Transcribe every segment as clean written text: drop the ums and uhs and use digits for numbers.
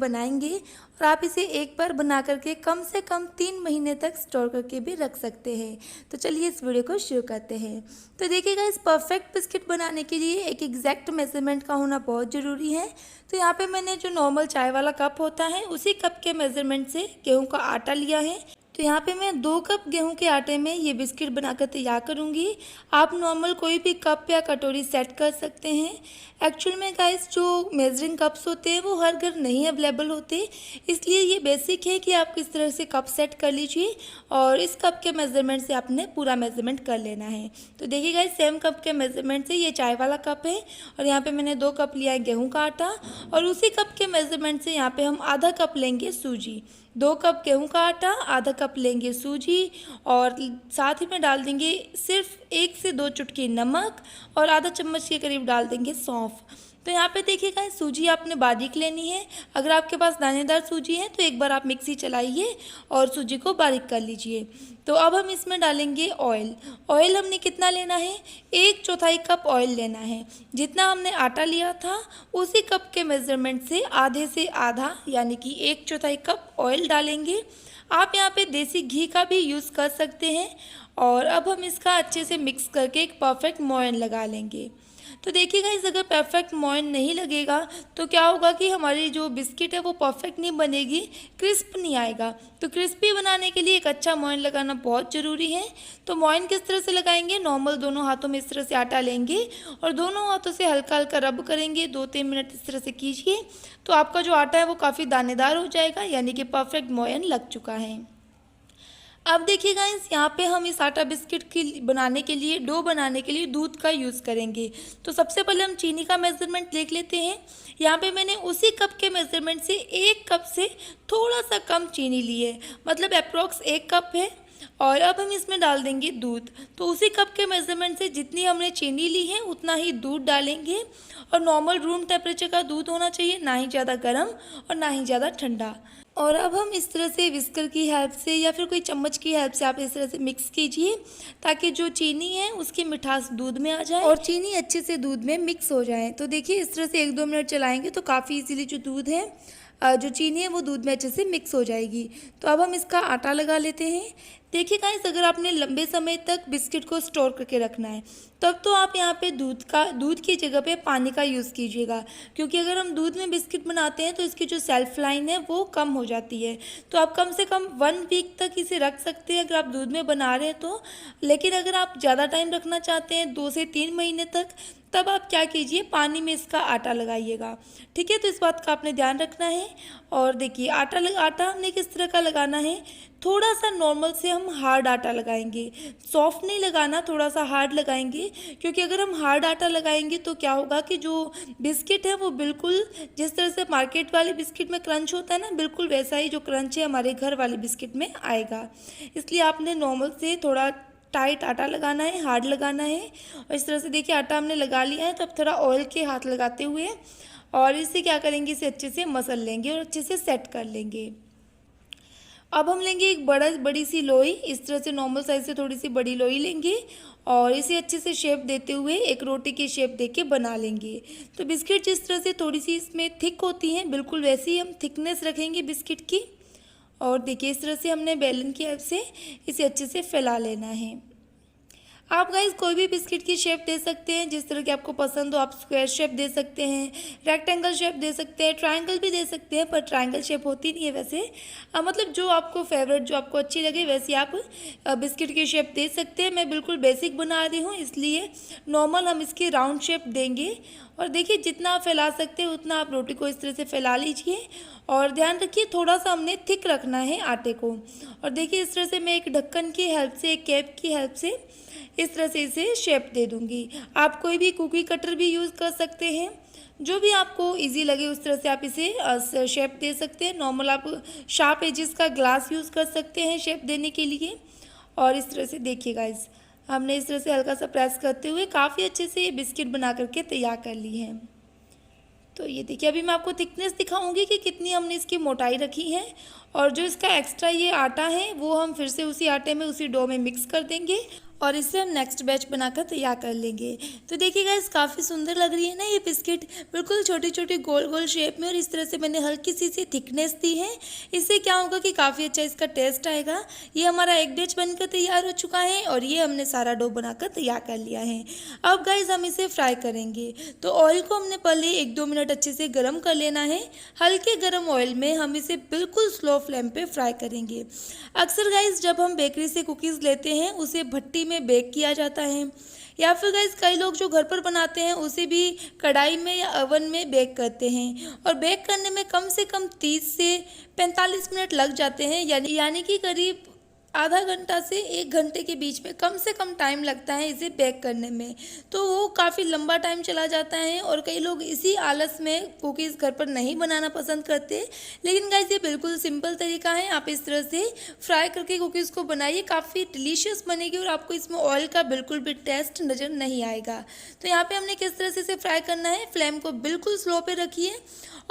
बनाएंगे और आप इसे एक बार बना करके कम से कम 3 महीने तक स्टोर करके भी रख सकते हैं। तो चलिए इस वीडियो को शुरू करते हैं। तो देखिएगा, इस परफेक्ट बिस्किट बनाने के लिए एक एग्जैक्ट मेजरमेंट का होना बहुत ज़रूरी है। तो यहाँ पे मैंने जो नॉर्मल चाय वाला कप होता है उसी कप के मेजरमेंट से गेहूँ का आटा लिया है। तो यहाँ पे मैं 2 कप गेहूं के आटे में ये बिस्किट बनाकर तैयार करूँगी। आप नॉर्मल कोई भी कप या कटोरी सेट कर सकते हैं। एक्चुअल में गाइस, जो मेजरिंग कप्स होते हैं वो हर घर नहीं अवेलेबल होते, इसलिए ये बेसिक है कि आप किस तरह से कप सेट कर लीजिए और इस कप के मेजरमेंट से आपने पूरा मेजरमेंट कर लेना है। तो देखिए गाइस, सेम कप के मेजरमेंट से ये चाय वाला कप है और यहाँ पे मैंने 2 कप लिया है गेहूँ का आटा और उसी कप के मेजरमेंट से यहाँ पे हम आधा कप लेंगे सूजी। 2 कप गेहूं का आटा, आधा कप लेंगे सूजी और साथ ही में डाल देंगे सिर्फ 1 से 2 चुटकी नमक और आधा चम्मच के करीब डाल देंगे सौंफ। तो यहाँ पे देखिएगा, सूजी आपने बारीक लेनी है। अगर आपके पास दानेदार सूजी है तो एक बार आप मिक्सी चलाइए और सूजी को बारीक कर लीजिए। तो अब हम इसमें डालेंगे ऑयल। ऑयल हमने कितना लेना है? 1/4 कप ऑयल लेना है। जितना हमने आटा लिया था उसी कप के मेजरमेंट से आधे से आधा यानी कि 1/4 कप ऑयल डालेंगे। आप यहाँ पे देसी घी का भी यूज़ कर सकते हैं और अब हम इसका अच्छे से मिक्स करके एक परफेक्ट मोयन लगा लेंगे। तो देखिएगा, इस अगर परफेक्ट मोयन नहीं लगेगा तो क्या होगा कि हमारी जो बिस्किट है वो परफेक्ट नहीं बनेगी, क्रिस्प नहीं आएगा। तो क्रिस्पी बनाने के लिए एक अच्छा मोयन लगाना बहुत ज़रूरी है। तो मोयन किस तरह से लगाएंगे? नॉर्मल दोनों हाथों में इस तरह से आटा लेंगे और दोनों हाथों से हल्का हल्का रब करेंगे। 2-3 मिनट इस तरह से कीजिए तो आपका जो आटा है वो काफ़ी दानेदार हो जाएगा, यानी कि परफेक्ट मोयन लग चुका है। अब देखिएगा, यहाँ पे हम इस आटा बिस्किट की बनाने के लिए, डो बनाने के लिए दूध का यूज़ करेंगे। तो सबसे पहले हम चीनी का मेज़रमेंट देख लेते हैं। यहाँ पे मैंने उसी कप के मेज़रमेंट से 1 कप से थोड़ा सा कम चीनी ली है, मतलब अप्रॉक्स 1 कप है। और अब हम इसमें डाल देंगे दूध। तो उसी कप के मेज़रमेंट से जितनी हमने चीनी ली है उतना ही दूध डालेंगे और नॉर्मल रूम टेम्परेचर का दूध होना चाहिए, ना ही ज़्यादा गर्म और ना ही ज़्यादा ठंडा। और अब हम इस तरह से विस्कर की हेल्प से या फिर कोई चम्मच की हेल्प से आप इस तरह से मिक्स कीजिए ताकि जो चीनी है उसकी मिठास दूध में आ जाए और चीनी अच्छे से दूध में मिक्स हो जाए। तो देखिए, इस तरह से 1-2 मिनट चलाएंगे तो काफ़ी इजीली जो दूध है, जो चीनी है वो दूध में अच्छे से मिक्स हो जाएगी। तो अब हम इसका आटा लगा लेते हैं। देखिए गाइस, अगर आपने लंबे समय तक बिस्किट को स्टोर करके रखना है तब तो आप यहाँ पे दूध की जगह पे पानी का यूज़ कीजिएगा, क्योंकि अगर हम दूध में बिस्किट बनाते हैं तो इसकी जो सेल्फ लाइन है वो कम हो जाती है। तो आप कम से कम 1 वीक तक इसे रख सकते हैं अगर आप दूध में बना रहे हैं तो। लेकिन अगर आप ज़्यादा टाइम रखना चाहते हैं, 2 से 3 महीने तक, तब आप क्या कीजिए, पानी में इसका आटा लगाइएगा। ठीक है, तो इस बात का आपने ध्यान रखना है। और देखिए, आटा हमने किस तरह का लगाना है? थोड़ा सा नॉर्मल से हम हार्ड आटा लगाएंगे, सॉफ्ट नहीं लगाना, थोड़ा सा हार्ड लगाएंगे। क्योंकि अगर हम हार्ड आटा लगाएंगे तो क्या होगा कि जो बिस्किट है वो बिल्कुल जिस तरह से मार्केट वाले बिस्किट में क्रंच होता है ना, बिल्कुल वैसा ही जो क्रंच है हमारे घर वाले बिस्किट में आएगा। इसलिए आपने नॉर्मल से थोड़ा टाइट आटा लगाना है, हार्ड लगाना है। और इस तरह से देखिए, आटा हमने लगा लिया है। तो अब थोड़ा ऑयल के हाथ लगाते हुए और इसे क्या करेंगे, इसे अच्छे से मसल लेंगे और अच्छे से सेट कर लेंगे। अब हम लेंगे एक बड़ी सी लोई, इस तरह से नॉर्मल साइज से थोड़ी सी बड़ी लोई लेंगे और इसे अच्छे से शेप देते हुए एक रोटी की शेप देके बना लेंगे। तो बिस्किट जिस तरह से थोड़ी सी इसमें थिक होती हैं, बिल्कुल वैसे ही हम थिकनेस रखेंगे बिस्किट की। और देखिए, इस तरह से हमने बेलन की हेल्प से इसे अच्छे से फैला लेना है। आप गाइस कोई भी बिस्किट की शेप दे सकते हैं, जिस तरह की आपको पसंद हो। आप स्क्वायर शेप दे सकते हैं, रेक्टेंगल शेप दे सकते हैं, ट्रायंगल भी दे सकते हैं, पर ट्रायंगल शेप होती नहीं है वैसे। मतलब जो आपको फेवरेट, जो आपको अच्छी लगे वैसी आप बिस्किट की शेप दे सकते हैं। मैं बिल्कुल बेसिक बना रही हूँ, इसलिए नॉर्मल हम इसकी राउंड शेप देंगे। और देखिए, जितना आप फैला सकते हैं उतना आप रोटी को इस तरह से फैला लीजिए और ध्यान रखिए थोड़ा सा हमने थिक रखना है आटे को। और देखिए, इस तरह से मैं एक ढक्कन की हेल्प से, एक कैप की हेल्प से इस तरह से इसे शेप दे दूंगी। आप कोई भी कुकी कटर भी यूज़ कर सकते हैं, जो भी आपको इजी लगे उस तरह से आप इसे शेप दे सकते हैं। नॉर्मल आप शार्प एजेस का ग्लास यूज़ कर सकते हैं शेप देने के लिए। और इस तरह से देखिए गाइस, हमने इस तरह से हल्का सा प्रेस करते हुए काफ़ी अच्छे से ये बिस्किट बना करके तैयार कर ली है। तो ये देखिए, अभी मैं आपको थिकनेस दिखाऊंगी कि कितनी हमने इसकी मोटाई रखी है। और जो इसका एक्स्ट्रा ये आटा है वो हम फिर से उसी आटे में, उसी डो में मिक्स कर देंगे और इसे हम नेक्स्ट बैच बनाकर तैयार कर लेंगे। तो देखिए गाइस काफ़ी सुंदर लग रही है ना ये बिस्किट, बिल्कुल छोटी छोटी गोल गोल शेप में, और इस तरह से मैंने हल्की सी थिकनेस दी है। इससे क्या होगा कि काफ़ी अच्छा इसका टेस्ट आएगा। ये हमारा एक बैच बनकर तैयार हो चुका है और ये हमने सारा डो बनाकर तैयार कर लिया है। अब गाइस हम इसे फ्राई करेंगे। तो ऑयल को हमने पहले 1-2 मिनट अच्छे से गर्म कर लेना है। हल्के गर्म ऑयल में हम इसे बिल्कुल स्लो फ्लेम पे फ्राई करेंगे। अक्सर गाइस जब हम बेकरी से कुकीज़ लेते हैं उसे भट्टी में बेक किया जाता है, या फिर गाइस कई लोग जो घर पर बनाते हैं उसे भी कढ़ाई में या ओवन में बेक करते हैं, और बेक करने में कम से कम 30 से 45 मिनट लग जाते हैं, यानी कि करीब आधा घंटा से 1 घंटे के बीच में कम से कम टाइम लगता है इसे बेक करने में। तो वो काफ़ी लंबा टाइम चला जाता है और कई लोग इसी आलस में कुकीज़ घर पर नहीं बनाना पसंद करते। लेकिन गाइस ये बिल्कुल सिंपल तरीका है, आप इस तरह से फ्राई करके कुकीज़ को बनाइए, काफ़ी डिलीशियस बनेगी और आपको इसमें ऑयल का बिल्कुल भी टेस्ट नज़र नहीं आएगा। तो यहाँ पर हमने किस तरह से इसे फ्राई करना है, फ्लेम को बिल्कुल स्लो पे रखिए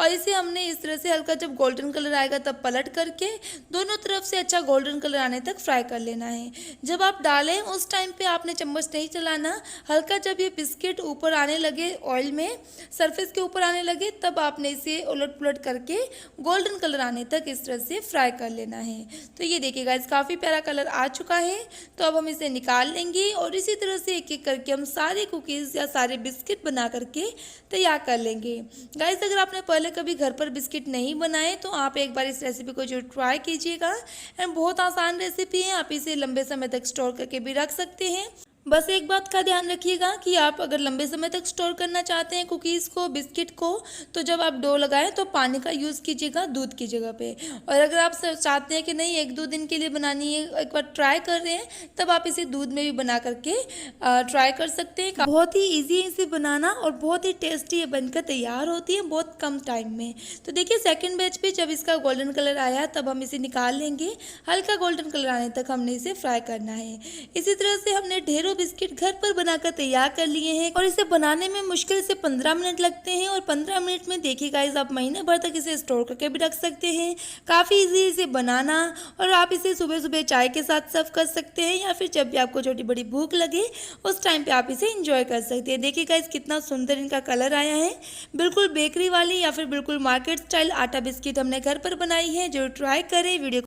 और इसे हमने इस तरह से हल्का जब गोल्डन कलर आएगा तब पलट करके दोनों तरफ से अच्छा गोल्डन कलर आने तक फ्राई कर लेना है। जब आप डालें उस टाइम पे आपने चम्मच नहीं चलाना, हल्का जब ये बिस्किट ऊपर आने लगे ऑयल में, सरफेस के ऊपर आने लगे, तब आपने इसे उलट पुलट करके गोल्डन कलर आने तक इस तरह से फ्राई कर लेना है। तो ये देखिए गाइस काफ़ी प्यारा कलर आ चुका है। तो अब हम इसे निकाल लेंगे और इसी तरह से एक एक करके हम सारे कुकीज़ या सारे बिस्किट बना करके तैयार कर लेंगे। गाइस अगर आपने पहले कभी घर पर बिस्किट नहीं बनाए तो आप एक बार इस रेसिपी को जो ट्राई कीजिएगा। एंड बहुत आसान रेसिपी है, आप इसे लंबे समय तक स्टोर करके भी रख सकते हैं। बस एक बात का ध्यान रखिएगा कि आप अगर लंबे समय तक स्टोर करना चाहते हैं कुकीज़ को, बिस्किट को, तो जब आप डो लगाएं तो पानी का यूज़ कीजिएगा दूध की जगह पे। और अगर आप चाहते हैं कि नहीं 1-2 दिन के लिए बनानी है, एक बार ट्राई कर रहे हैं, तब आप इसे दूध में भी बना करके ट्राई कर सकते हैं। बहुत ही ईजी है इसे बनाना और बहुत ही टेस्टी ये बनकर तैयार होती है बहुत कम टाइम में। तो देखिए सेकेंड बैच पे जब इसका गोल्डन कलर आया तब हम इसे निकाल लेंगे। हल्का गोल्डन कलर आने तक हमने इसे फ्राई करना है। इसी तरह से हमने ढेरों बिस्किट घर पर बनाकर तैयार कर लिए हैं और इसे बनाने में मुश्किल से 15 मिनट लगते हैं, और 15 मिनट में देखिए गाइस आप महीने भर तक इसे स्टोर करके भी रख सकते हैं। काफ़ी इजी इसे बनाना, और आप इसे सुबह सुबह चाय के साथ सर्व कर सकते हैं या फिर जब भी आपको छोटी बड़ी भूख लगे उस टाइम पे आप इसे एंजॉय कर सकते हैं। देखिए गाइस कितना सुंदर इनका कलर आया है। बिल्कुल बेकरी वाली या फिर बिल्कुल मार्केट स्टाइल आटा बिस्किट हमने घर पर बनाई है। जो ट्राई करें वीडियो